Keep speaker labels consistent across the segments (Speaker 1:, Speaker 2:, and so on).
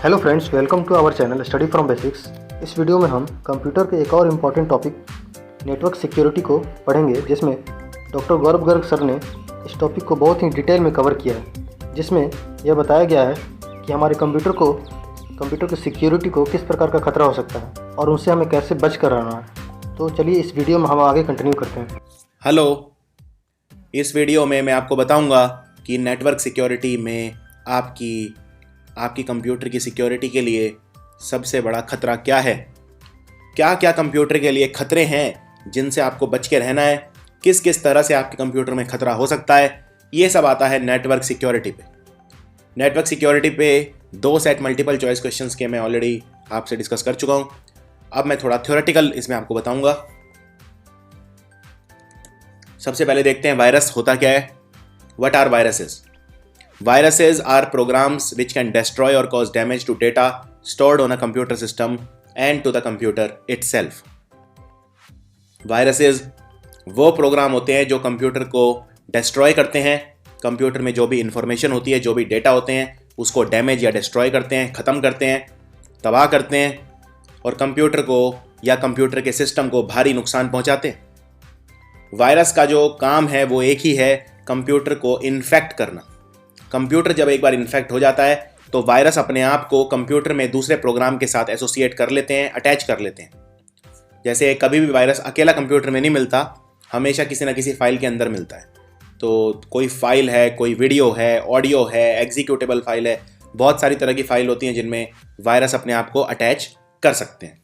Speaker 1: Hello friends, welcome to our channel study from basics. इस video में हम computer के एक और इम्पॉर्टेंट टॉपिक नेटवर्क सिक्योरिटी को पढ़ेंगे, जिसमें डॉक्टर गौरव गर्ग सर ने इस टॉपिक को बहुत ही डिटेल में कवर किया है, जिसमें यह बताया गया है कि हमारे कंप्यूटर की सिक्योरिटी को किस प्रकार का खतरा हो सकता है और उनसे हमें कैसे बच कर रहना है। तो चलिए इस वीडियो में हम आगे कंटिन्यू करते हैं।
Speaker 2: हेलो, इस वीडियो में मैं आपको बताऊंगा कि नेटवर्क सिक्योरिटी में आपकी कंप्यूटर की सिक्योरिटी के लिए सबसे बड़ा खतरा क्या है, क्या क्या कंप्यूटर के लिए खतरे हैं जिनसे आपको बच के रहना है, किस किस तरह से आपके कंप्यूटर में खतरा हो सकता है। ये सब आता है नेटवर्क सिक्योरिटी पे। नेटवर्क सिक्योरिटी पे 2 सेट मल्टीपल चॉइस क्वेश्चंस के मैं ऑलरेडी आपसे डिस्कस कर चुका हूँ। अब मैं थोड़ा थ्योरेटिकल इसमें आपको बताऊंगा। सबसे पहले देखते हैं वायरस होता क्या है। What are viruses? Viruses are programs which can destroy or cause damage to data stored on a computer system and to the computer itself. Viruses वो प्रोग्राम होते हैं जो कंप्यूटर को डिस्ट्रॉय करते हैं। कंप्यूटर में जो भी इंफॉर्मेशन होती है, जो भी डेटा होते हैं, उसको डैमेज या डिस्ट्रॉय करते हैं, ख़त्म करते हैं, तबाह करते हैं और कंप्यूटर को या कंप्यूटर के सिस्टम को भारी नुकसान पहुंचाते हैं। वायरस का जो काम है वो एक ही है, कंप्यूटर को इन्फेक्ट करना। कंप्यूटर जब एक बार इन्फेक्ट हो जाता है तो वायरस अपने आप को कंप्यूटर में दूसरे प्रोग्राम के साथ एसोसिएट कर लेते हैं, अटैच कर लेते हैं। जैसे कभी भी वायरस अकेला कंप्यूटर में नहीं मिलता, हमेशा किसी ना किसी फाइल के अंदर मिलता है। तो कोई फाइल है, कोई वीडियो है, ऑडियो है, एग्जीक्यूटेबल फाइल है, बहुत सारी तरह की फाइल होती हैं जिनमें वायरस अपने आप को अटैच कर सकते हैं।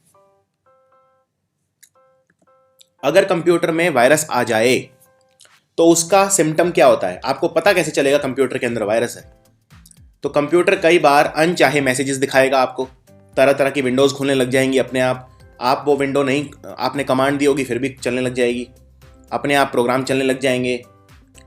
Speaker 2: अगर कंप्यूटर में वायरस आ जाए तो उसका सिम्टम क्या होता है? आपको पता कैसे चलेगा कंप्यूटर के अंदर वायरस है? तो कंप्यूटर कई बार अनचाहे मैसेजेस दिखाएगा आपको, तरह तरह की विंडोज़ खुलने लग जाएंगी अपने आप वो विंडो नहीं, आपने कमांड दी होगी फिर भी चलने लग जाएगी, अपने आप प्रोग्राम चलने लग जाएंगे।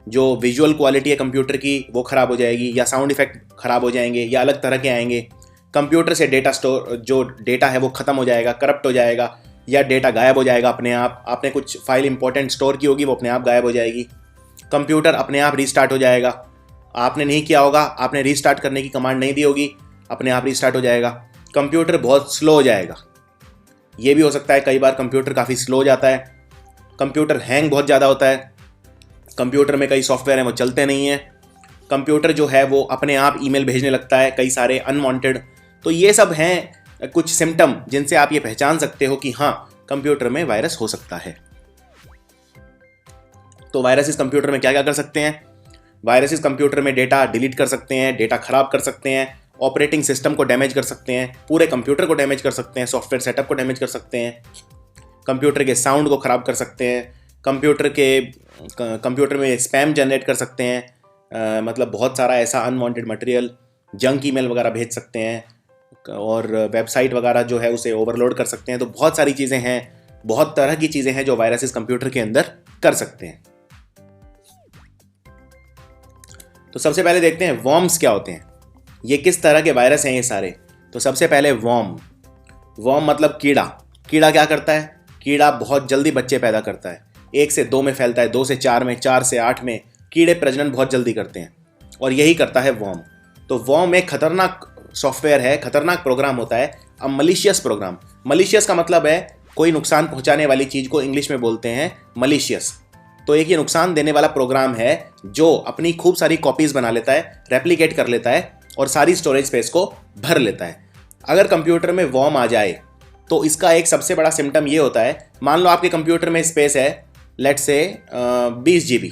Speaker 2: जो विजुअल क्वालिटी है कंप्यूटर की वो ख़राब हो जाएगी, या साउंड इफेक्ट ख़राब हो जाएंगे, या अलग तरह के आएंगे। कंप्यूटर से जो डेटा है वो ख़त्म हो जाएगा, करप्ट हो जाएगा, या डेटा गायब हो जाएगा अपने आप। आपने कुछ फाइल इंपॉर्टेंट स्टोर की होगी, वो अपने आप गायब हो जाएगी। कंप्यूटर अपने आप रीस्टार्ट हो जाएगा। आपने नहीं किया होगा, आपने रीस्टार्ट करने की कमांड नहीं दी होगी, अपने आप रीस्टार्ट हो जाएगा। कंप्यूटर बहुत स्लो हो जाएगा। ये भी हो सकता है कई बार कंप्यूटर काफ़ी स्लो हो जाता है। कंप्यूटर हैंग बहुत ज़्यादा होता है। कंप्यूटर में कई सॉफ्टवेयर हैं वो चलते नहीं हैं। कंप्यूटर जो है वो अपने आप ईमेल भेजने लगता है, कई सारे अनवांटेड। तो ये सब हैं कुछ सिम्टम जिनसे आप ये पहचान सकते हो कि हाँ, कंप्यूटर में वायरस हो सकता है। तो वायरसेस कंप्यूटर में क्या क्या कर सकते हैं? वायरसेस कंप्यूटर में डेटा डिलीट कर सकते हैं, डेटा खराब कर सकते हैं, ऑपरेटिंग सिस्टम को डैमेज कर सकते हैं, पूरे कंप्यूटर को डैमेज कर सकते हैं, सॉफ्टवेयर सेटअप को डैमेज कर सकते हैं, कंप्यूटर के साउंड को ख़राब कर सकते हैं, कंप्यूटर में स्पैम जनरेट कर सकते हैं। मतलब बहुत सारा ऐसा अनवांटेड मटेरियल, जंक ईमेल वगैरह भेज सकते हैं, और वेबसाइट वगैरह जो है उसे ओवरलोड कर सकते हैं। तो बहुत सारी चीज़ें हैं, बहुत तरह की चीज़ें हैं जो वायरसेस कंप्यूटर के अंदर कर सकते हैं। तो सबसे पहले देखते हैं वर्म्स क्या होते हैं, ये किस तरह के वायरस हैं ये सारे। तो सबसे पहले वर्म मतलब कीड़ा। कीड़ा क्या करता है? कीड़ा बहुत जल्दी बच्चे पैदा करता है। 1 से 2 में फैलता है, 2 से 4 में, 4 से 8 में। कीड़े प्रजनन बहुत जल्दी करते हैं और यही करता है वर्म। तो वर्म एक खतरनाक सॉफ्टवेयर है, खतरनाक प्रोग्राम होता है, अब मलिशियस प्रोग्राम। मलिशियस का मतलब है कोई नुकसान पहुंचाने वाली चीज़ को इंग्लिश में बोलते हैं मलिशियस। तो एक ये नुकसान देने वाला प्रोग्राम है जो अपनी खूब सारी कॉपीज़ बना लेता है, रेप्लिकेट कर लेता है और सारी स्टोरेज स्पेस को भर लेता है। अगर कंप्यूटर में वर्म आ जाए तो इसका एक सबसे बड़ा सिम्टम ये होता है, मान लो आपके कंप्यूटर में स्पेस है लेट्स से 20 GB।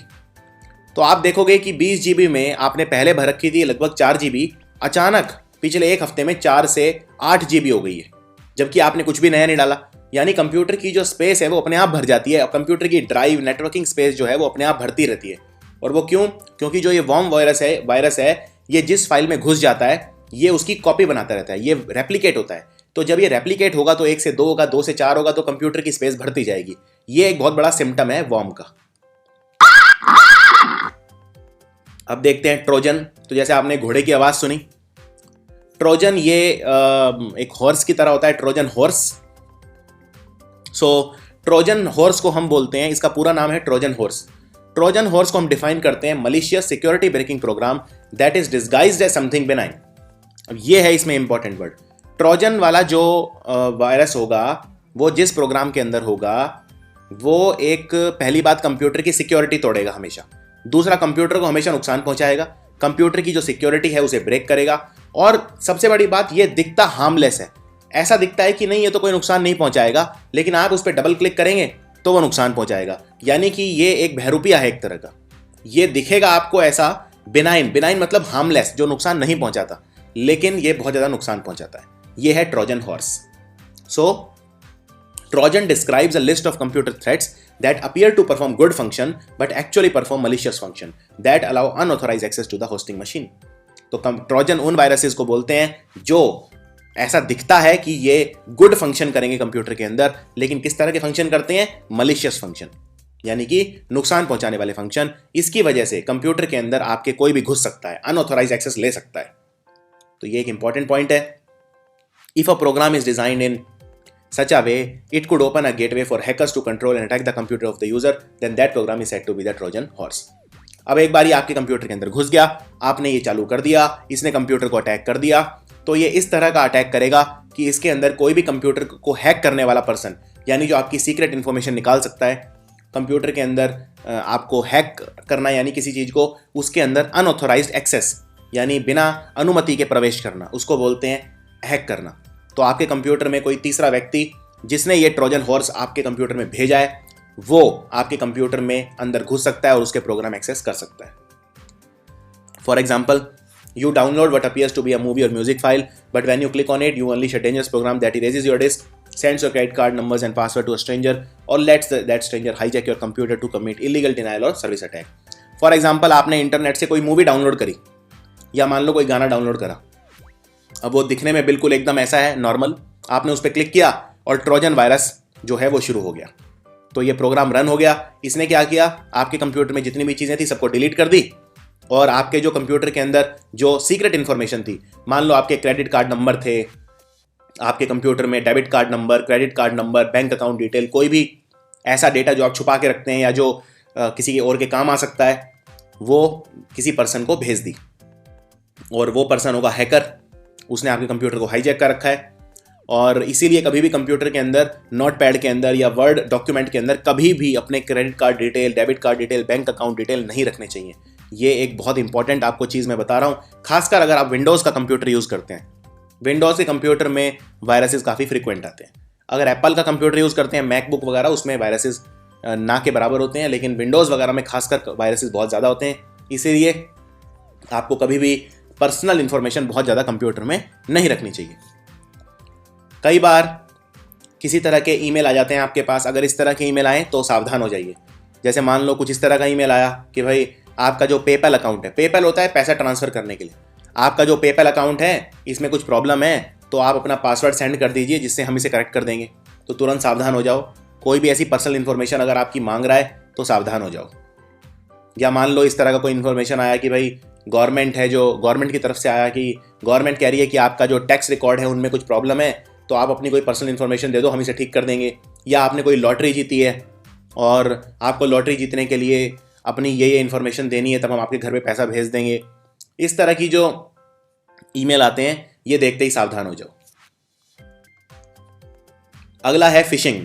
Speaker 2: तो आप देखोगे कि 20 GB में आपने पहले भर रखी थी लगभग 4 GB, अचानक पिछले 1 हफ्ते में 4 से 8 GB हो गई है, जबकि आपने कुछ भी नया नहीं डाला। यानी कंप्यूटर की जो स्पेस है वो अपने आप भर जाती है। कंप्यूटर की ड्राइव, नेटवर्किंग स्पेस जो है वो अपने आप भरती रहती है। और वो क्यों? क्योंकि जो ये वर्म वायरस है ये जिस फाइल में घुस जाता है ये उसकी कॉपी बनाता रहता है, ये रेप्लिकेट होता है। तो जब ये रेप्लिकेट होगा तो 1 से 2 होगा, 2 से 4 होगा, तो कंप्यूटर की स्पेस भरती जाएगी। ये एक बहुत बड़ा सिम्टम है वर्म का। अब देखते हैं ट्रोजन। तो जैसे आपने घोड़े की आवाज़ सुनी, ट्रोजन ये एक हॉर्स की तरह होता है, ट्रोजन हॉर्स। ट्रोजन हॉर्स को हम बोलते हैं, इसका पूरा नाम है ट्रोजन हॉर्स। ट्रोजन हॉर्स को हम डिफाइन करते हैं malicious security breaking program that is disguised as something benign. अब ये है इसमें इंपॉर्टेंट वर्ड। ट्रोजन वाला जो वायरस होगा वो जिस प्रोग्राम के अंदर होगा वो एक, पहली बात, कंप्यूटर की सिक्योरिटी तोड़ेगा हमेशा। दूसरा, कंप्यूटर को हमेशा नुकसान पहुंचाएगा, कंप्यूटर की जो सिक्योरिटी है उसे ब्रेक करेगा। और सबसे बड़ी बात, ये दिखता हार्मलेस है, ऐसा दिखता है कि नहीं ये तो कोई नुकसान नहीं पहुंचाएगा, लेकिन आप उस पर डबल क्लिक करेंगे तो वो नुकसान पहुंचाएगा। यानी कि ये एक बहरूपिया है एक तरह का। ये दिखेगा आपको ऐसा बिनाइन, बिनाइन मतलब हार्मलेस, जो नुकसान नहीं पहुंचाता, लेकिन ये बहुत ज्यादा नुकसान पहुंचाता है। ये है Trojan horse. So Trojan describes a list of computer threats that appear to perform good function but actually perform malicious function that allow unauthorized access to the hosting machine. तो ट्रोजन उन वायरसेस को बोलते हैं जो ऐसा दिखता है कि ये गुड फंक्शन करेंगे कंप्यूटर के अंदर, लेकिन किस तरह के फंक्शन करते हैं? मलिशियस फंक्शन, यानी कि नुकसान पहुंचाने वाले फंक्शन। इसकी वजह से कंप्यूटर के अंदर आपके कोई भी घुस सकता है, अनऑथोराइज एक्सेस ले सकता है। तो ये एक इंपॉर्टेंट पॉइंट है। If a program is designed in such a way it could open a gateway for hackers to control and attack the computer of the user, then that program is said to be the Trojan horse. अब एक बारी आपके computer के अंदर घुस गया, आपने ये चालू कर दिया, इसने कंप्यूटर को अटैक कर दिया, तो ये इस तरह का अटैक करेगा कि इसके अंदर कोई भी कंप्यूटर को हैक करने वाला पर्सन, यानी जो आपकी सीक्रेट इंफॉर्मेशन निकाल सकता है कंप्यूटर के अंदर, आपको हैक करना यानी किसी चीज को उसके अंदर अनऑथोराइज्ड एक्सेस यानी बिना अनुमति के प्रवेश करना, उसको बोलते हैं हैक करना। तो आपके कंप्यूटर में कोई तीसरा व्यक्ति जिसने ये ट्रोजन हॉर्स आपके कंप्यूटर में भेजा है, वो आपके कंप्यूटर में अंदर घुस सकता है और उसके प्रोग्राम एक्सेस कर सकता है। For example, you download what appears to be a movie or music file, but when you click on it, you unleash a dangerous program that erases your disk, sends your credit card numbers and password to a stranger, or lets that stranger hijack your computer to commit illegal denial or service attack. For example, आपने internet से कोई movie download करी या मान लो कोई गाना download करा, अब वो दिखने में बिल्कुल एकदम ऐसा है नॉर्मल, आपने उस पर क्लिक किया और ट्रोजन वायरस जो है वो शुरू हो गया। तो ये प्रोग्राम रन हो गया। इसने क्या किया? आपके कंप्यूटर में जितनी भी चीज़ें थी सबको डिलीट कर दी और आपके जो कंप्यूटर के अंदर जो सीक्रेट इंफॉर्मेशन थी, मान लो आपके क्रेडिट कार्ड नंबर थे, आपके कंप्यूटर में debit card number, credit card number, bank account detail, कोई भी ऐसा डेटा जो आप छुपा के रखते हैं या जो किसी के और के काम आ सकता है, वो किसी पर्सन को भेज दी। और वो पर्सन होगा हैकर, उसने आपके कंप्यूटर को हाईजैक कर रखा है। और इसीलिए कभी भी कंप्यूटर के अंदर, नोट पैड के अंदर या वर्ड डॉक्यूमेंट के अंदर कभी भी अपने credit card detail, debit card detail, bank account detail नहीं रखने चाहिए। ये एक बहुत इंपॉर्टेंट आपको चीज़ मैं बता रहा हूँ, खासकर अगर आप विंडोज़ का कंप्यूटर यूज़ करते हैं। विंडोज़ के कंप्यूटर में वायरसेस काफ़ी फ्रिक्वेंट आते हैं। अगर एप्पल का कंप्यूटर यूज़ करते हैं, मैकबुक वगैरह, उसमें वायरसेस ना के बराबर होते हैं, लेकिन विंडोज़ वगैरह में खासकर वायरसेस बहुत ज़्यादा होते हैं। इसीलिए आपको कभी भी पर्सनल इंफॉर्मेशन बहुत ज़्यादा कंप्यूटर में नहीं रखनी चाहिए। कई बार किसी तरह के ईमेल आ जाते हैं आपके पास, अगर इस तरह के ईमेल आए तो सावधान हो जाइए। जैसे मान लो कुछ इस तरह का ईमेल आया कि भाई आपका जो पेपैल अकाउंट है, पेपैल होता है पैसा ट्रांसफ़र करने के लिए, आपका जो पेपैल अकाउंट है इसमें कुछ प्रॉब्लम है तो आप अपना पासवर्ड सेंड कर दीजिए जिससे हम इसे करेक्ट कर देंगे। तो तुरंत सावधान हो जाओ। कोई भी ऐसी पर्सनल इन्फॉर्मेशन अगर आपकी मांग रहा है तो सावधान हो जाओ। या मान लो इस तरह का कोई इन्फॉर्मेशन आया कि भाई गवर्नमेंट है, जो गवर्नमेंट की तरफ से आया कि गवर्नमेंट कह रही है कि आपका जो टैक्स रिकॉर्ड है उनमें कुछ प्रॉब्लम है, तो आप अपनी कोई पर्सनल इन्फॉर्मेशन दे दो, हम इसे ठीक कर देंगे। या आपने कोई लॉटरी जीती है और आपको लॉटरी जीतने के लिए अपनी ये इन्फॉर्मेशन देनी है, तब हम आपके घर पे पैसा भेज देंगे। इस तरह की जो ईमेल आते हैं, ये देखते ही सावधान हो जाओ। अगला है फिशिंग।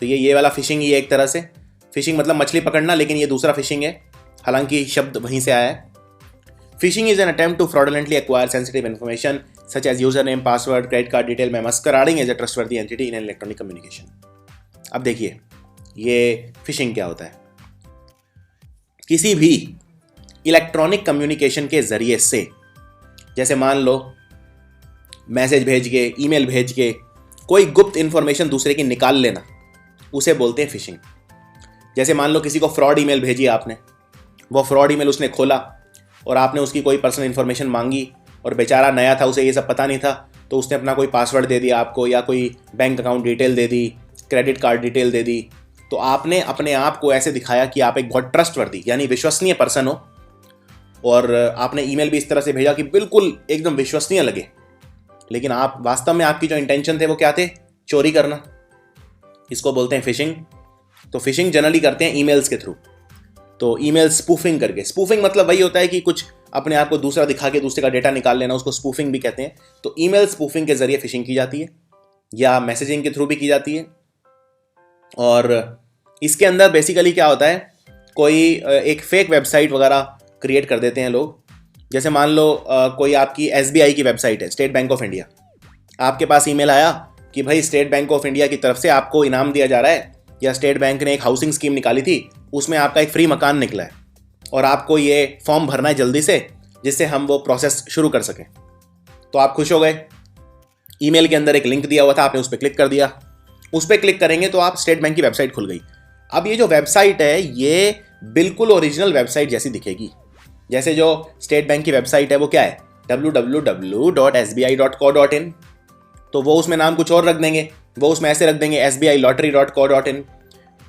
Speaker 2: तो ये वाला फिशिंग ही है एक तरह से। फिशिंग मतलब मछली पकड़ना, लेकिन ये दूसरा फिशिंग है, हालांकि शब्द वहीं से आया है। Phishing is an attempt to fraudulently acquire sensitive information such as user name, password, credit card detail में masquerading as a trustworthy entity in electronic communication. अब देखिए ये फिशिंग क्या होता है। किसी भी इलेक्ट्रॉनिक कम्युनिकेशन के जरिए से, जैसे मान लो मैसेज भेज के, ईमेल भेज के कोई गुप्त इंफॉर्मेशन दूसरे की निकाल लेना, उसे बोलते हैं फिशिंग। जैसे मान लो किसी को फ्रॉड ईमेल भेजी आपने, वो फ्रॉड ईमेल उसने खोला और आपने उसकी कोई पर्सनल इन्फॉर्मेशन मांगी और बेचारा नया था, उसे ये सब पता नहीं था, तो उसने अपना कोई पासवर्ड दे दिया आपको, या कोई बैंक अकाउंट डिटेल दे दी, क्रेडिट कार्ड डिटेल दे दी। तो आपने अपने आप को ऐसे दिखाया कि आप एक बहुत ट्रस्टवर्दी यानी विश्वसनीय पर्सन हो, और आपने ईमेल भी इस तरह से भेजा कि बिल्कुल एकदम विश्वसनीय लगे, लेकिन आप वास्तव में आपकी जो इंटेंशन थे वो क्या थे? चोरी करना। इसको बोलते हैं फिशिंग। तो फिशिंग जनरली करते हैं ईमेल्स के थ्रू। तो ईमेल स्पूफिंग करके, स्पूफिंग मतलब वही होता है कि कुछ अपने आप को दूसरा दिखा के दूसरे का डेटा निकाल लेना, उसको स्पूफिंग भी कहते हैं। तो ईमेल स्पूफिंग के जरिए फिशिंग की जाती है या मैसेजिंग के थ्रू भी की जाती है। और इसके अंदर बेसिकली क्या होता है, कोई एक फेक वेबसाइट वगैरह क्रिएट कर देते हैं लोग। जैसे मान लो कोई आपकी SBI की वेबसाइट है, स्टेट बैंक ऑफ इंडिया, आपके पास ईमेल आया कि भाई स्टेट बैंक ऑफ इंडिया की तरफ से आपको इनाम दिया जा रहा है, या स्टेट बैंक ने एक हाउसिंग स्कीम निकाली थी, उसमें आपका एक फ्री मकान निकला है और आपको ये फॉर्म भरना है जल्दी से, जिससे हम वो प्रोसेस शुरू कर सकें। तो आप खुश हो गए, ईमेल के अंदर एक लिंक दिया हुआ था, आपने उस पर क्लिक कर दिया। उस पर क्लिक करेंगे तो आप स्टेट बैंक की वेबसाइट खुल गई। अब ये जो वेबसाइट है ये बिल्कुल ओरिजिनल वेबसाइट जैसी दिखेगी। जैसे जो स्टेट बैंक की वेबसाइट है वो क्या है, www.sbi.co.in, तो वो उसमें नाम कुछ और रख देंगे, वो उसमें ऐसे रख देंगे sbilottery.co.in।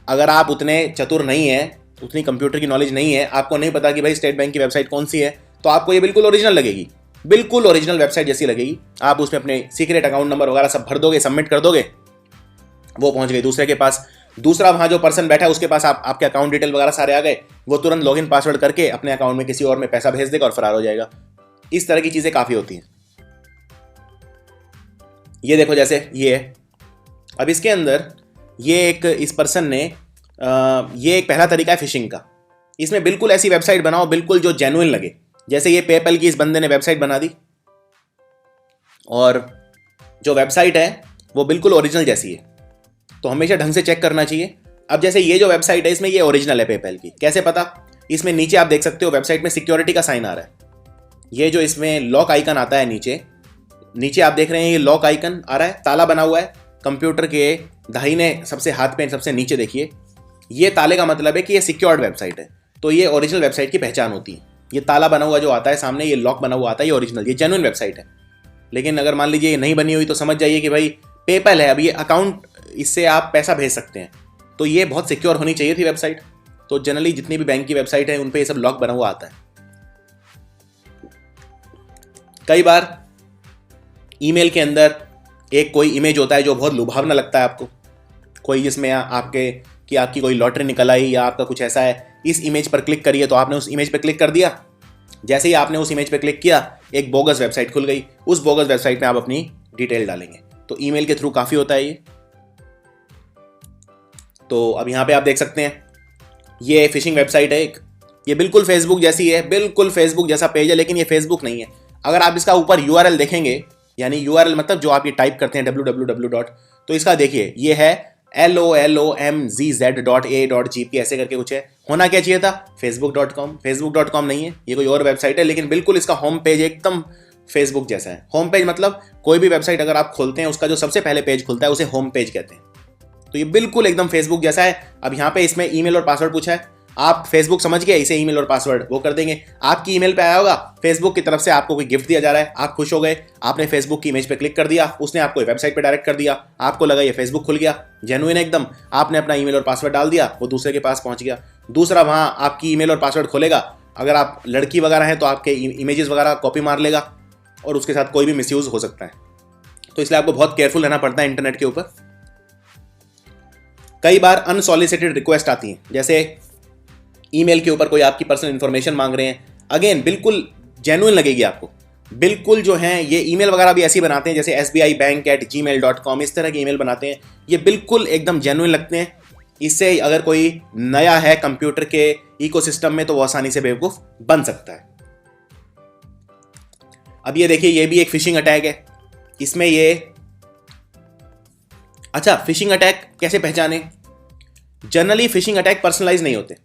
Speaker 2: अगर आप उतने चतुर नहीं हैं, उतनी कंप्यूटर की नॉलेज नहीं है, आपको नहीं पता कि भाई स्टेट बैंक की वेबसाइट कौन सी है, तो आपको ये बिल्कुल ओरिजिनल लगेगी, बिल्कुल ओरिजिनल वेबसाइट जैसी लगेगी। आप उसमें अपने सीक्रेट अकाउंट नंबर वगैरह सब भर दोगे, सबमिट कर दोगे, वो पहुंच गई दूसरे के पास। दूसरा वहां जो पर्सन बैठा है उसके पास आपके अकाउंट डिटेल वगैरह सारे आ गए, वो तुरंत लॉगिन पासवर्ड करके अपने अकाउंट में किसी और में पैसा भेज देगा और फरार हो जाएगा। इस तरह की चीजें काफी होती हैं। ये देखो जैसे ये है, अब इसके अंदर ये एक इस पर्सन ने ये एक पहला तरीका है फिशिंग का। इसमें बिल्कुल ऐसी वेबसाइट बनाओ बिल्कुल जो जेन्युइन लगे। जैसे ये पेपल की इस बंदे ने वेबसाइट बना दी और जो वेबसाइट है वो बिल्कुल ओरिजिनल जैसी है, तो हमेशा ढंग से चेक करना चाहिए। अब जैसे ये जो वेबसाइट है इसमें ये ओरिजिनल है पेपल की, कैसे पता, इसमें नीचे आप देख सकते हो वेबसाइट में सिक्योरिटी का साइन आ रहा है। ये जो इसमें लॉक आइकन आता है नीचे आप देख रहे हैं, ये लॉक आइकन आ रहा है, ताला बना हुआ है कंप्यूटर के दाहिने सबसे हाथ पे सबसे नीचे देखिए, ये ताले का मतलब है कि ये सिक्योर्ड वेबसाइट है। तो ये ओरिजिनल वेबसाइट की पहचान होती है। ये ताला बना हुआ जो आता है सामने, ये लॉक बना हुआ आता है, ये ओरिजिनल, ये जेन्युइन वेबसाइट है। लेकिन अगर मान लीजिए ये नहीं बनी हुई तो समझ जाइए कि भाई पेपल है, अब ये अकाउंट, इससे आप पैसा भेज सकते हैं, तो ये बहुत सिक्योर होनी चाहिए थी वेबसाइट। तो जनरली जितनी भी बैंक की वेबसाइट है उन पे ये सब लॉक बना हुआ आता है। कई बार ईमेल के अंदर एक कोई इमेज होता है जो बहुत लुभावना लगता है आपको, कोई जिसमें आपकी कोई लॉटरी निकल आई या आपका कुछ ऐसा है, इस इमेज पर क्लिक करिए, तो आपने उस इमेज पर क्लिक कर दिया। जैसे ही आपने उस इमेज पर क्लिक किया एक बोगस वेबसाइट खुल गई, उस बोगस वेबसाइट में आप अपनी डिटेल डालेंगे। तो ईमेल के थ्रू काफ़ी होता है ये। तो अब यहाँ पे आप देख सकते हैं ये फिशिंग वेबसाइट है एक, ये बिल्कुल फेसबुक जैसी है, बिल्कुल फेसबुक जैसा पेज है, लेकिन ये फेसबुक नहीं है। अगर आप इसका ऊपर URL देखेंगे, यानी URL मतलब जो आप ये टाइप करते हैं www. तो इसका देखिए ये है lolmzz.a.gp ऐसे करके कुछ है। होना क्या चाहिए था facebook.com, facebook.com नहीं है, ये कोई और वेबसाइट है, लेकिन बिल्कुल इसका होम पेज एकदम फेसबुक जैसा है। होम पेज मतलब कोई भी वेबसाइट अगर आप खोलते हैं उसका जो सबसे पहले पेज खुलता है उसे होम पेज कहते हैं। तो ये बिल्कुल एकदम फेसबुक जैसा है। अब यहाँ पे इसमें ईमेल और पासवर्ड पूछा है, आप फेसबुक समझ गए, इसे ईमेल और पासवर्ड वो कर देंगे। आपकी ईमेल पे आया होगा फेसबुक की तरफ से, आपको कोई गिफ्ट दिया जा रहा है, आप खुश हो गए, आपने फेसबुक की इमेज पे क्लिक कर दिया, उसने आपको वेबसाइट पे डायरेक्ट कर दिया, आपको लगा ये फेसबुक खुल गया, जेन्युइन एकदम, आपने अपना ईमेल और पासवर्ड डाल दिया, वो दूसरे के पास पहुंच गया। दूसरा वहां आपकी ईमेल और पासवर्ड खोलेगा, अगर आप लड़की वगैरह हैं तो आपके इमेजेस वगैरह कॉपी मार लेगा और उसके साथ कोई भी मिसयूज हो सकता है। तो इसलिए आपको बहुत केयरफुल रहना पड़ता है इंटरनेट के ऊपर। कई बार अनसॉलिसिटेड रिक्वेस्ट आती हैं, जैसे ईमेल के ऊपर कोई आपकी पर्सनल इंफॉर्मेशन मांग रहे हैं, अगेन बिल्कुल जेन्युइन लगेगी आपको, बिल्कुल जो है ये ईमेल वगैरह भी ऐसी बनाते हैं जैसे sbibank@gmail.com, इस तरह की ईमेल बनाते हैं, ये बिल्कुल एकदम जेन्युइन लगते हैं। इससे अगर कोई नया है कंप्यूटर के इकोसिस्टम में तो वो आसानी से बेवकूफ बन सकता है। अब ये देखिए ये भी एक फिशिंग अटैक है, इसमें ये, अच्छा फिशिंग अटैक कैसे पहचाने? जनरली फिशिंग अटैक पर्सनलाइज नहीं होते।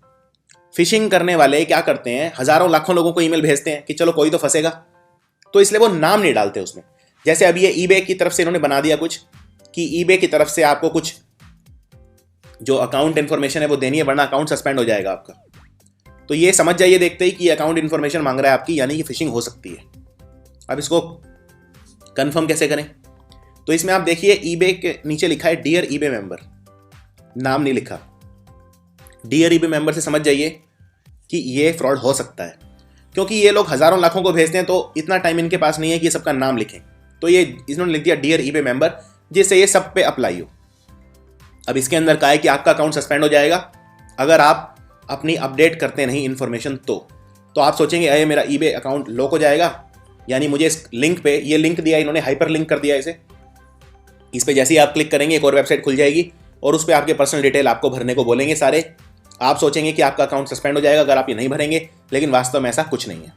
Speaker 2: फिशिंग करने वाले क्या करते हैं, हजारों लाखों लोगों को ईमेल भेजते हैं कि चलो कोई तो फंसेगा, तो इसलिए वो नाम नहीं डालते उसमें। जैसे अभी ये ईबे की तरफ से इन्होंने बना दिया कुछ कि ईबे की तरफ से आपको कुछ जो अकाउंट इन्फॉर्मेशन है वो देनी है, वरना अकाउंट सस्पेंड हो जाएगा आपका। तो ये समझ जाइए देखते ही कि अकाउंट इन्फॉर्मेशन मांग रहा है आपकी, यानी कि फिशिंग हो सकती है। अब इसको कंफर्म कैसे करें? तो इसमें आप देखिए ईबे के नीचे लिखा है डियर ईबे मेंबर, नाम नहीं लिखा। डियर ईबे मेंबर से समझ जाइए कि ये फ्रॉड हो सकता है, क्योंकि ये लोग हजारों लाखों को भेजते हैं तो इतना टाइम इनके पास नहीं है कि ये सबका नाम लिखें। तो ये इन्होंने लिख दिया डियर ईबे मेंबर, जिससे ये सब पे अप्लाई हो। अब इसके अंदर कहा है कि आपका अकाउंट सस्पेंड हो जाएगा अगर आप अपनी अपडेट करते नहीं इन्फॉर्मेशन। तो तो आप सोचेंगे अरे मेरा ईबे अकाउंट लॉक हो जाएगा, यानी मुझे इस लिंक पे, ये लिंक दिया इन्होंने, हाइपर लिंक कर दिया इसे, इस पे जैसे ही आप क्लिक करेंगे एक और वेबसाइट खुल जाएगी और उस पर आपके पर्सनल डिटेल आपको भरने को बोलेंगे सारे। आप सोचेंगे कि आपका अकाउंट सस्पेंड हो जाएगा अगर आप ये नहीं भरेंगे, लेकिन वास्तव में ऐसा कुछ नहीं है।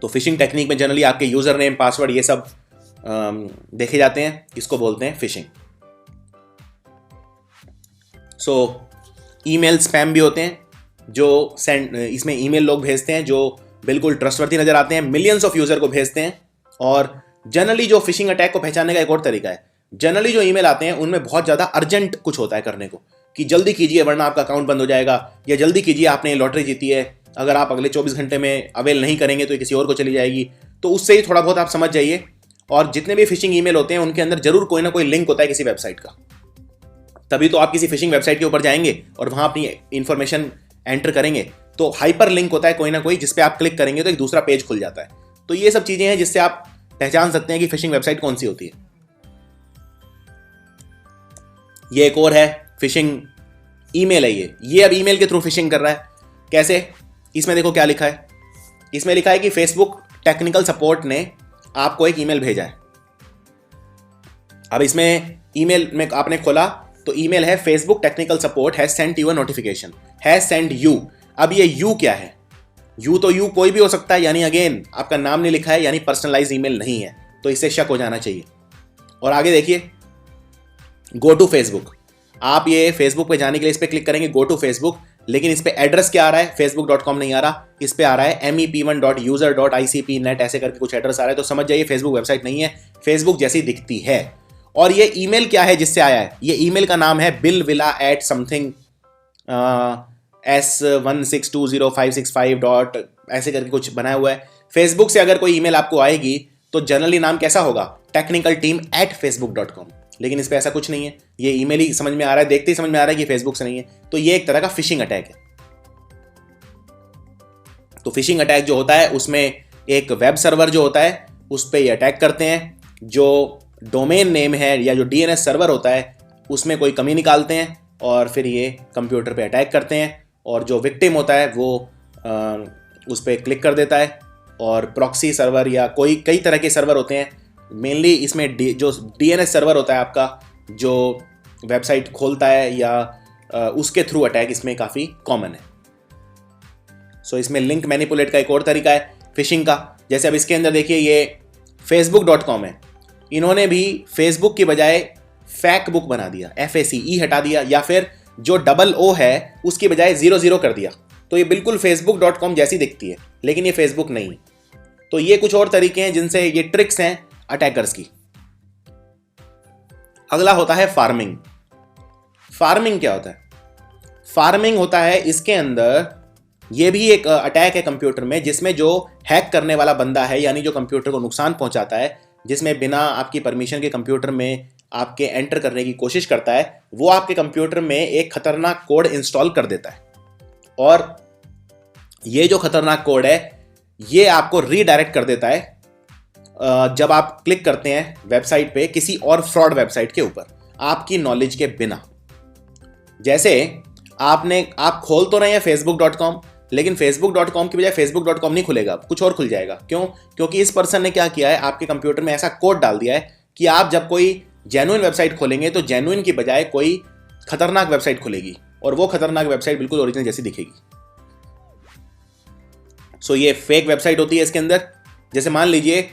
Speaker 2: तो फिशिंग टेक्निक में जनरली आपके यूजर नेम, पासवर्ड, ये सब देखे जाते हैं, इसको बोलते हैं फिशिंग। सो ईमेल स्पैम भी होते हैं जो इसमें ईमेल लोग भेजते हैं जो बिल्कुल ट्रस्टवर्दी नजर आते हैं, मिलियंस ऑफ यूजर को भेजते हैं। और जनरली जो फिशिंग अटैक को पहचानने का एक और तरीका है, जनरली जो ईमेल आते हैं उनमें बहुत ज्यादा अर्जेंट कुछ होता है करने को, कि जल्दी कीजिए वरना आपका अकाउंट बंद हो जाएगा, या जल्दी कीजिए आपने लॉटरी जीती है, अगर आप अगले 24 घंटे में अवेल नहीं करेंगे तो किसी और को चली जाएगी। तो उससे ही थोड़ा बहुत आप समझ जाइए। और जितने भी फिशिंग ईमेल होते हैं उनके अंदर जरूर कोई ना कोई लिंक होता है किसी वेबसाइट का, तभी तो आप किसी फिशिंग वेबसाइट के ऊपर जाएंगे और वहां अपनी इंफॉर्मेशन एंटर करेंगे तो हाइपर लिंक होता है कोई ना कोई, जिस पे आप क्लिक करेंगे तो एक दूसरा पेज खुल जाता है। तो ये सब चीजें हैं जिससे आप पहचान सकते हैं कि फिशिंग वेबसाइट कौन सी होती है। ये एक और है फिशिंग ईमेल है, ये अब ईमेल के थ्रू फिशिंग कर रहा है। कैसे? इसमें देखो क्या लिखा है, इसमें लिखा है कि फेसबुक टेक्निकल सपोर्ट ने आपको एक ईमेल भेजा है। अब इसमें ईमेल में आपने खोला तो ईमेल है Facebook technical support has sent you a notification, has sent you. अब ये यू क्या है? यू तो यू कोई भी हो सकता है, यानी अगेन आपका नाम नहीं लिखा है, यानी पर्सनलाइज ईमेल नहीं है, तो इससे शक हो जाना चाहिए। और आगे देखिए, गो टू फेसबुक। आप ये फेसबुक पे जाने के लिए इस पे क्लिक करेंगे, गो टू फेसबुक, लेकिन इस पे एड्रेस क्या आ रहा है? facebook.com नहीं आ रहा, इस पे आ रहा है mep1.user.icpnet, ऐसे करके कुछ एड्रेस आ रहा है। तो समझ जाइए फेसबुक वेबसाइट नहीं है, फेसबुक जैसी दिखती है। और ये ईमेल क्या है जिससे आया है? ये ईमेल का नाम है billvilla@something s1620565 ऐसे करके कुछ बनाया हुआ है। फेसबुक से अगर कोई ईमेल आपको आएगी तो जनरली नाम कैसा होगा? technicalteam@facebook.com, लेकिन इस पे ऐसा कुछ नहीं है। ये ईमेल ही समझ में आ रहा है, देखते ही समझ में आ रहा है कि फेसबुक से नहीं है। तो ये एक तरह का फिशिंग अटैक है। तो फिशिंग अटैक जो होता है उसमें एक वेब सर्वर जो होता है उस पर ये अटैक करते हैं, जो डोमेन नेम है या जो डीएनएस सर्वर होता है उसमें कोई कमी निकालते हैं और फिर ये कंप्यूटर पे अटैक करते हैं। और जो विक्टिम होता है वो उस पर क्लिक कर देता है। और प्रॉक्सी सर्वर या कई तरह के सर्वर होते हैं, मेनली इसमें जो डीएनएस सर्वर होता है आपका, जो वेबसाइट खोलता है या उसके थ्रू अटैक इसमें काफ़ी कॉमन है। सो इसमें लिंक मैनिपुलेट का एक और तरीका है फिशिंग का। जैसे अब इसके अंदर देखिए, ये facebook.com है, इन्होंने भी फेसबुक की बजाय फैक बुक बना दिया, FACE हटा दिया, या फिर जो $O है उसकी बजाय 00 कर दिया। तो ये बिल्कुल facebook.com जैसी दिखती है, लेकिन ये फेसबुक नहीं है। तो ये कुछ और तरीके हैं जिनसे, ये ट्रिक्स हैं अटैकर्स की। अगला होता है फार्मिंग। फार्मिंग क्या होता है? फार्मिंग होता है, इसके अंदर ये भी एक अटैक है कंप्यूटर में, जिसमें जो हैक करने वाला बंदा है, यानी जो कंप्यूटर को नुकसान पहुंचाता है, जिसमें बिना आपकी परमिशन के कंप्यूटर में आपके एंटर करने की कोशिश करता है, वो आपके कंप्यूटर में एक खतरनाक कोड इंस्टॉल कर देता है। और ये जो खतरनाक कोड है ये आपको रीडायरेक्ट कर देता है जब आप क्लिक करते हैं वेबसाइट पे किसी और फ्रॉड वेबसाइट के ऊपर, आपकी नॉलेज के बिना। जैसे आप खोल तो रहे हैं facebook.com, लेकिन facebook.com की बजाय facebook.com नहीं खुलेगा, कुछ और खुल जाएगा। क्यों? क्योंकि इस पर्सन ने क्या किया है, आपके कंप्यूटर में ऐसा कोड डाल दिया है कि आप जब कोई जेन्युइन वेबसाइट खोलेंगे तो जेन्युइन की बजाय कोई खतरनाक वेबसाइट खुलेगी, और वो खतरनाक वेबसाइट बिल्कुल ओरिजिनल जैसी दिखेगी। सो ये फेक वेबसाइट होती है इसके अंदर। जैसे मान लीजिए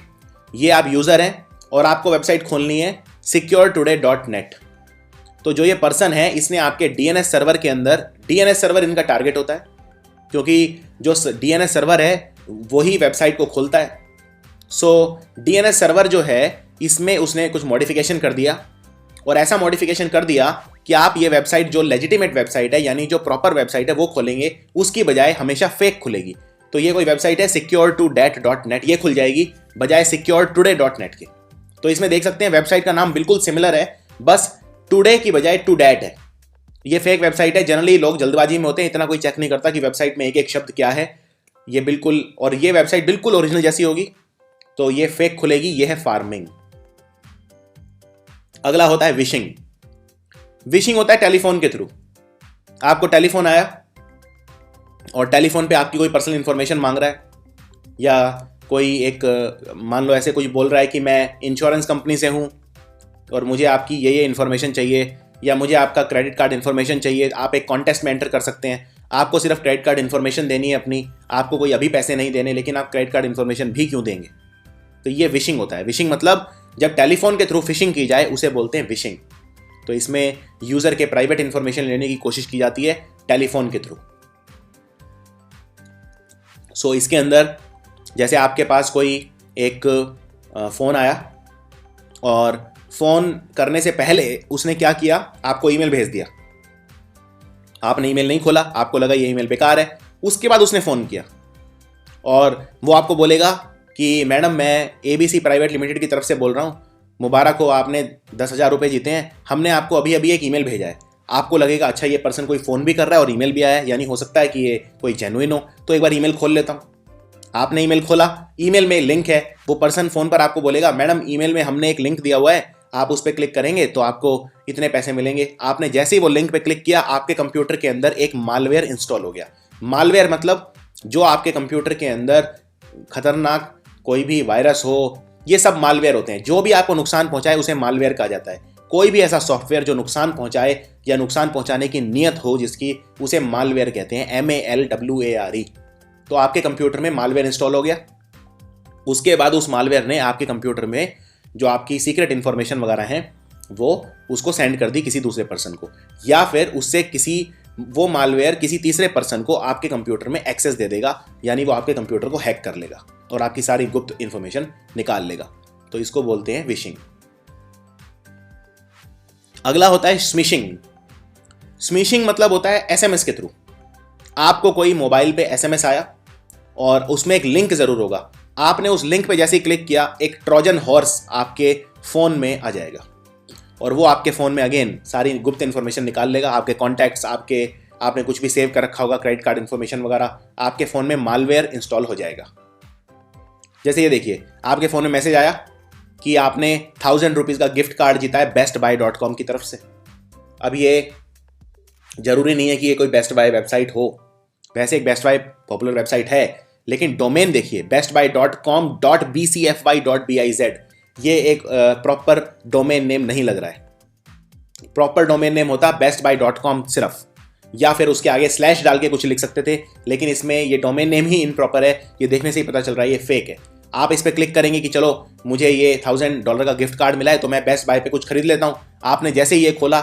Speaker 2: ये आप यूजर हैं और आपको वेबसाइट खोलनी है securetoday.net, तो जो ये पर्सन है इसने आपके डीएनएस सर्वर के अंदर, डीएनएस सर्वर इनका टारगेट होता है क्योंकि जो डीएनएस सर्वर है वही वेबसाइट को खोलता है। सो डीएनएस सर्वर जो है इसमें उसने कुछ मॉडिफिकेशन कर दिया, और ऐसा मॉडिफिकेशन कर दिया कि आप ये वेबसाइट जो लेजिटिमेट वेबसाइट है, यानी जो प्रॉपर वेबसाइट है वो खोलेंगे, उसकी बजाय हमेशा फेक खुलेगी। तो ये कोई वेबसाइट है securetoday.net, ये खुल जाएगी बजाय securetoday.net के। तो इसमें देख सकते हैं वेबसाइट का नाम बिल्कुल सिमिलर है, बस टुडे की बजाय टूडेट है। ये फेक वेबसाइट है। जनरली लोग जल्दबाजी में होते हैं, इतना कोई चेक नहीं करता कि वेबसाइट में एक एक शब्द क्या है। ये बिल्कुल, और ये वेबसाइट बिल्कुल ओरिजिनल जैसी होगी, तो ये फेक खुलेगी। ये है फार्मिंग। अगला होता है विशिंग। विशिंग होता है टेलीफोन के थ्रू। आपको टेलीफोन आया, और टेलीफोन पे आपकी कोई पर्सनल इन्फॉर्मेशन मांग रहा है, या कोई एक मान लो ऐसे कुछ बोल रहा है कि मैं इंश्योरेंस कंपनी से हूँ और मुझे आपकी ये इन्फॉर्मेशन चाहिए, या मुझे आपका क्रेडिट कार्ड इन्फॉर्मेशन चाहिए, आप एक कॉन्टेस्ट में एंटर कर सकते हैं। आपको सिर्फ क्रेडिट कार्ड इन्फॉर्मेशन देनी है अपनी, आपको कोई अभी पैसे नहीं देने, लेकिन आप क्रेडिट कार्ड इन्फॉर्मेशन भी क्यों देंगे? तो ये विशिंग होता है। विशिंग मतलब जब टेलीफोन के थ्रू फिशिंग की जाए उसे बोलते हैं विशिंग। तो इसमें यूजर के प्राइवेट इंफॉर्मेशन लेने की कोशिश की जाती है टेलीफोन के थ्रू। सो इसके अंदर जैसे आपके पास कोई एक फ़ोन आया और फ़ोन करने से पहले उसने क्या किया, आपको ईमेल भेज दिया। आपने ईमेल नहीं खोला, आपको लगा ये ईमेल बेकार है। उसके बाद उसने फ़ोन किया और वो आपको बोलेगा कि मैडम मैं ABC प्राइवेट लिमिटेड की तरफ से बोल रहा हूँ, मुबारक हो, आपने 10,000 रुपये जीते हैं, हमने आपको अभी अभी एक ईमेल भेजा है। आपको लगेगा अच्छा ये पर्सन कोई फ़ोन भी कर रहा है और ईमेल भी आया है, यानी हो सकता है कि ये कोई जेन्युइन हो, तो एक बार ईमेल खोल लेता हूँ। आपने ईमेल खोला, ईमेल में लिंक है, वो पर्सन फ़ोन पर आपको बोलेगा मैडम ईमेल में हमने एक लिंक दिया हुआ है, आप उस पर क्लिक करेंगे तो आपको इतने पैसे मिलेंगे। आपने जैसे ही वो लिंक पे क्लिक किया, आपके कंप्यूटर के अंदर एक मालवेयर इंस्टॉल हो गया। मालवेयर मतलब जो आपके कंप्यूटर के अंदर खतरनाक कोई भी वायरस हो, ये सब मालवेयर होते हैं। जो भी आपको नुकसान पहुंचाए उसे मालवेयर कहा जाता है। कोई भी ऐसा सॉफ्टवेयर जो नुकसान पहुंचाए या नुकसान पहुंचाने की नीयत हो जिसकी, उसे मालवेयर कहते हैं, MALWARE। तो आपके कंप्यूटर में मालवेयर इंस्टॉल हो गया। उसके बाद उस मालवेयर ने आपके कंप्यूटर में जो आपकी सीक्रेट इंफॉर्मेशन वगैरह हैं वो उसको सेंड कर दी किसी दूसरे पर्सन को, या फिर उससे वो मालवेयर किसी तीसरे पर्सन को आपके कंप्यूटर में एक्सेस दे देगा, यानी वो आपके कंप्यूटर को हैक कर लेगा और आपकी सारी गुप्त इंफॉर्मेशन निकाल लेगा। तो इसको बोलते हैं विशिंग। अगला होता है स्मिशिंग। स्मिशिंग मतलब होता है SMS के थ्रू। आपको कोई मोबाइल पे SMS आया और उसमें एक लिंक जरूर होगा। आपने उस लिंक पे जैसे ही क्लिक किया, एक ट्रोजन हॉर्स आपके फोन में आ जाएगा और वो आपके फ़ोन में अगेन सारी गुप्त इन्फॉर्मेशन निकाल लेगा। आपके कॉन्टैक्ट्स, आपने कुछ भी सेव कर रखा होगा, क्रेडिट कार्ड इन्फॉर्मेशन वगैरह, आपके फ़ोन में मालवेयर इंस्टॉल हो जाएगा। जैसे ये देखिए, आपके फ़ोन में मैसेज आया कि आपने 1000 रुपीज़ का गिफ्ट कार्ड जीता है bestbuy.com की तरफ से। अब ये ज़रूरी नहीं है कि ये कोई बेस्ट बाय वेबसाइट हो, वैसे एक बेस्ट बाय पॉपुलर वेबसाइट है, लेकिन डोमेन देखिए bestbuy.com.bcfy.biz, ये एक प्रॉपर डोमेन नेम नहीं लग रहा है। प्रॉपर डोमेन नेम होता bestbuy.com सिर्फ, या फिर उसके आगे स्लैश डाल के कुछ लिख सकते थे, लेकिन इसमें ये डोमेन नेम ही इम्प्रॉपर है। ये देखने से ही पता चल रहा है ये फेक है। आप इस पर क्लिक करेंगे कि चलो मुझे ये $1000 का गिफ्ट कार्ड मिला है तो मैं बेस्ट बाय पे कुछ खरीद लेता हूँ। आपने जैसे ही ये खोला,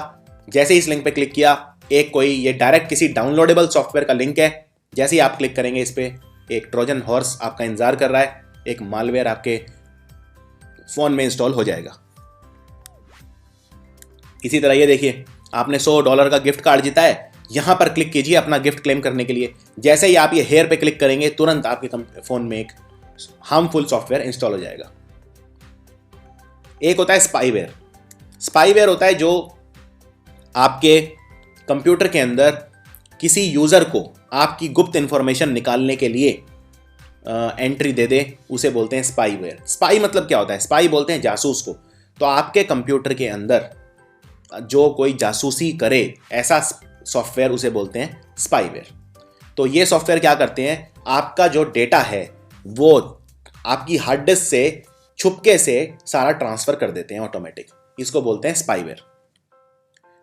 Speaker 2: जैसे ही इस लिंक पे क्लिक किया, ये डायरेक्ट किसी डाउनलोडेबल सॉफ्टवेयर का लिंक है। जैसे ही आप क्लिक करेंगे इस पर, एक ट्रोजन हॉर्स आपका इंतजार कर रहा है, एक मालवेयर आपके फोन में इंस्टॉल हो जाएगा। इसी तरह ये देखिए, आपने $100 का गिफ्ट कार्ड जीता है, यहां पर क्लिक कीजिए अपना गिफ्ट क्लेम करने के लिए। जैसे ही आप ये हेयर पे क्लिक करेंगे, तुरंत आपके फोन में एक हार्मफुल सॉफ्टवेयर इंस्टॉल हो जाएगा। एक होता है स्पाईवेयर। स्पाईवेयर होता है जो आपके कंप्यूटर के अंदर किसी यूजर को आपकी गुप्त इंफॉर्मेशन निकालने के लिए एंट्री दे दे, उसे बोलते हैं स्पाईवेयर। स्पाई मतलब क्या होता है? स्पाई बोलते हैं जासूस को। तो आपके कंप्यूटर के अंदर जो कोई जासूसी करे, ऐसा सॉफ्टवेयर, उसे बोलते हैं स्पाईवेयर। तो ये सॉफ्टवेयर क्या करते हैं, आपका जो डेटा है वो आपकी हार्ड डिस्क से छुपके से सारा ट्रांसफर कर देते हैं ऑटोमेटिक। इसको बोलते हैं स्पाईवेयर।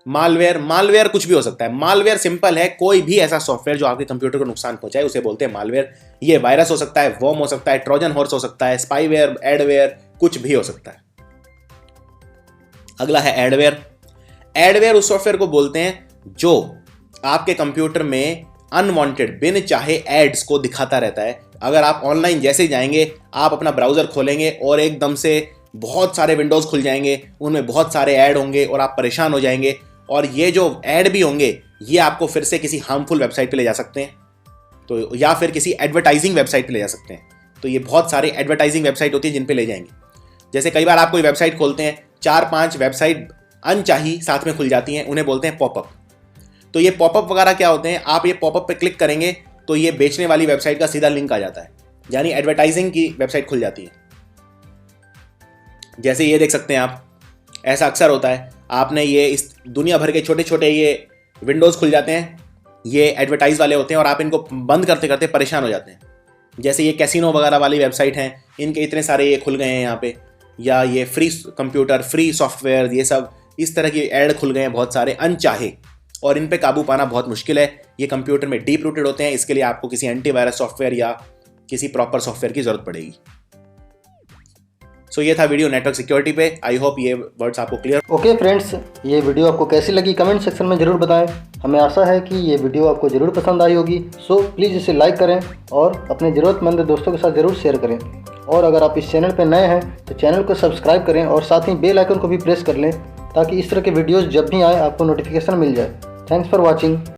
Speaker 2: मालवेयर कुछ भी हो सकता है। मालवेयर सिंपल है, कोई भी ऐसा सॉफ्टवेयर जो आपके कंप्यूटर को नुकसान पहुंचाए उसे बोलते हैं मालवेयर। ये वायरस हो सकता है, वर्म हो सकता है, ट्रोजन हॉर्स हो सकता है, स्पाईवेयर, एडवेयर, कुछ भी हो सकता है। अगला है एडवेयर। एडवेयर उस सॉफ्टवेयर को बोलते हैं जो आपके कंप्यूटर में अनवांटेड, बिन चाहे एड्स को दिखाता रहता है। अगर आप ऑनलाइन जैसे जाएंगे, आप अपना ब्राउजर खोलेंगे और एकदम से बहुत सारे विंडोज खुल जाएंगे, उनमें बहुत सारे ऐड होंगे और आप परेशान हो जाएंगे। और ये जो ऐड भी होंगे, ये आपको फिर से किसी हार्मफुल वेबसाइट पे ले जा सकते हैं, तो या फिर किसी एडवर्टाइजिंग वेबसाइट पे ले जा सकते हैं। तो ये बहुत सारी एडवर्टाइजिंग वेबसाइट होती है जिन पे ले जाएंगे। जैसे कई बार आप कोई वेबसाइट खोलते हैं, 4-5 वेबसाइट अनचाही साथ में खुल जाती हैं, उन्हें बोलते हैं पॉपअप। तो ये पॉपअप वगैरह क्या होते हैं, आप ये पॉपअप पे क्लिक करेंगे तो ये बेचने वाली वेबसाइट का सीधा लिंक आ जाता है, यानी एडवर्टाइजिंग की वेबसाइट खुल जाती है। जैसे ये देख सकते हैं आप, ऐसा अक्सर होता है, आपने ये इस दुनिया भर के छोटे छोटे ये विंडोज़ खुल जाते हैं ये एडवर्टाइज वाले होते हैं और आप इनको बंद करते करते परेशान हो जाते हैं। जैसे ये कैसीनो वगैरह वाली वेबसाइट हैं, इनके इतने सारे ये खुल गए हैं यहाँ पे, या ये फ्री कंप्यूटर, फ्री सॉफ्टवेयर, ये सब इस तरह की ऐड खुल गए हैं बहुत सारे अनचाहे, और इन पे काबू पाना बहुत मुश्किल है। ये कंप्यूटर में डीप रूटेड होते हैं, इसके लिए आपको किसी एंटीवायरस सॉफ्टवेयर या किसी प्रॉपर सॉफ्टवेयर की जरूरत पड़ेगी। सो ये था वीडियो नेटवर्क सिक्योरिटी पे। आई होप ये वर्ड्स आपको क्लियर।
Speaker 1: ओके फ्रेंड्स, ये वीडियो आपको कैसी लगी कमेंट सेक्शन में ज़रूर बताएं। हमें आशा है कि ये वीडियो आपको ज़रूर पसंद आई होगी। सो प्लीज़ इसे लाइक करें और अपने ज़रूरतमंद दोस्तों के साथ ज़रूर शेयर करें। और अगर आप इस चैनल पर नए हैं तो चैनल को सब्सक्राइब करें और साथ ही बेल आइकन को भी प्रेस कर लें ताकि इस तरह के वीडियोज़ जब भी आए आपको नोटिफिकेशन मिल जाए। Thanks for watching.